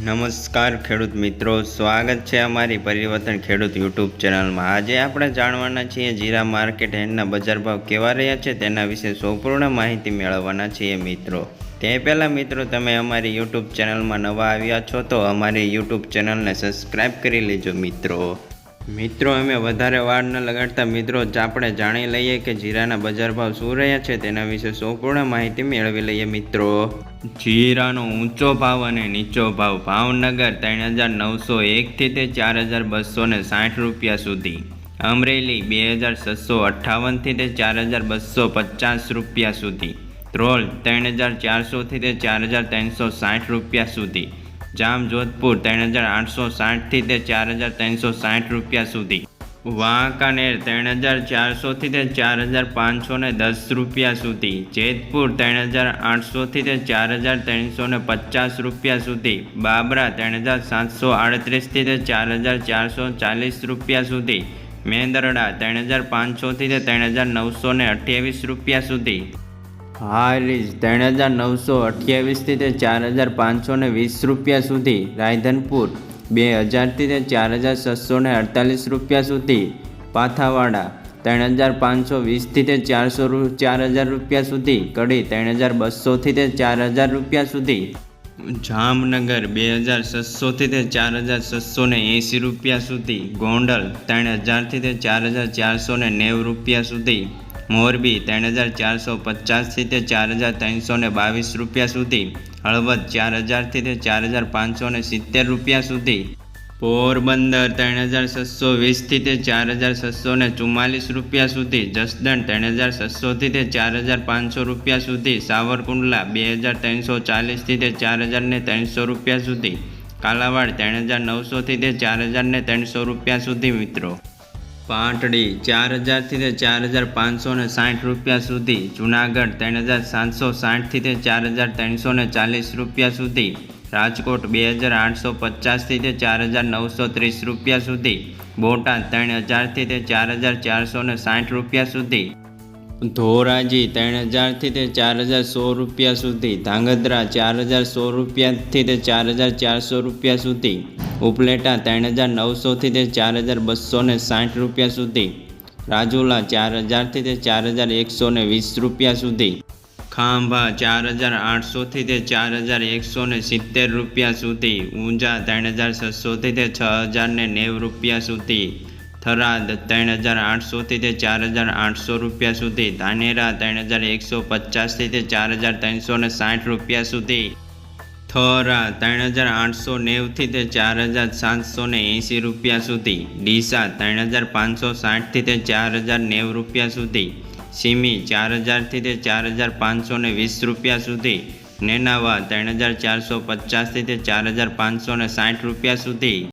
નમસ્કાર ખેડૂત મિત્રો, સ્વાગત છે અમારી પરિવર્તન ખેડૂત યુટ્યુબ ચેનલમાં। આજે આપણે જાણવાના છીએ જીરા માર્કેટ યાર્ડના બજાર ભાવ કેવા રહ્યા છે તેના વિશે સંપૂર્ણ માહિતી મેળવવાના છીએ મિત્રો। તે પહેલાં મિત્રો, તમે અમારી યુટ્યુબ ચેનલમાં નવા આવ્યા છો તો અમારી યુટ્યુબ ચેનલને સબસ્ક્રાઈબ કરી લેજો મિત્રો। અમે વધારે વાર ન લગાડતા મિત્રો આપણે જાણી લઈએ કે જીરાના બજાર ભાવ શું રહ્યા છે તેના વિશે સંપૂર્ણ માહિતી મેળવી લઈએ મિત્રો। જીરાનો ઊંચો ભાવ અને નીચો ભાવ ભાવનગર 3901 થી તે 4260 રૂપિયા સુધી, અમરેલી 2658 થી તે 4250 રૂપિયા સુધી, ધ્રોલ 3400 થી તે 4360 રૂપિયા સુધી, જામજોધપુર 3860 થી તે 4360 રૂપિયા સુધી, વાંકાનેર 3400 થી તે 4510 રૂપિયા સુધી, જેતપુર 3800 થી તે 4350 રૂપિયા સુધી, બાબરા 3738 થી તે 4440 રૂપિયા સુધી, મેંદરડા 3500 થી તે 3928 રૂપિયા સુધી, હારીજ 3928 થી તે 4520 રૂપિયા સુધી, રાયધનપુર 2000 થી તે 4648 રૂપિયા સુધી, પાથાવાડા 3520 થી તે 4000 રૂપિયા સુધી, કડી 3200 થી તે 4000 રૂપિયા સુધી, જામનગર 2600 થી તે 4680 રૂપિયા સુધી, ગોંડલ 3000 થી તે 4490 રૂપિયા સુધી, મોરબી 3450 થી તે 4322 રૂપિયા સુધી, હળવદ 4000 થી તે 4570 રૂપિયા સુધી, પોરબંદર 3620 થી તે 4644 રૂપિયા સુધી, જસદણ 3600 થી તે 4500 રૂપિયા સુધી, સાવરકુંડલા 2340 થી તે 4300 રૂપિયા સુધી, કાલાવાડ 3900 થી તે 4300 રૂપિયા સુધી મિત્રો, પાટડી 4000 થી તે 4560 રૂપિયા સુધી, જુનાગઢ 3760 થી તે 4340 રૂપિયા સુધી, રાજકોટ 2850 થી તે 4930 રૂપિયા સુધી, બોટાદ 3000 થી તે 4460 રૂપિયા સુધી, ધોરાજી 3000 થી તે 4100 રૂપિયા સુધી, ધાંગધ્રા 4100 રૂપિયા થી તે 4400 રૂપિયા સુધી, ઉપલેટા 3900 થી તે 4260 રૂપિયા સુધી, રાજુલા 4000 થી તે 4120 રૂપિયા સુધી, ખાંભા 4800 થી તે 4170 રૂપિયા સુધી, ઊંઝા 3600 થી તે 6090 રૂપિયા સુધી, થરાદ 3800 થી તે 4800 રૂપિયા સુધી, ધાનેરા 3150 થી તે 4360 રૂપિયા સુધી, થરા 3890 થી તે 4780 રૂપિયા સુધી, ડીસા 3560 થી તે 4090 રૂપિયા સુધી, સીમી 4000 થી તે 4520 રૂપિયા સુધી, નેનાવા 3450 થી તે 4560 રૂપિયા સુધી।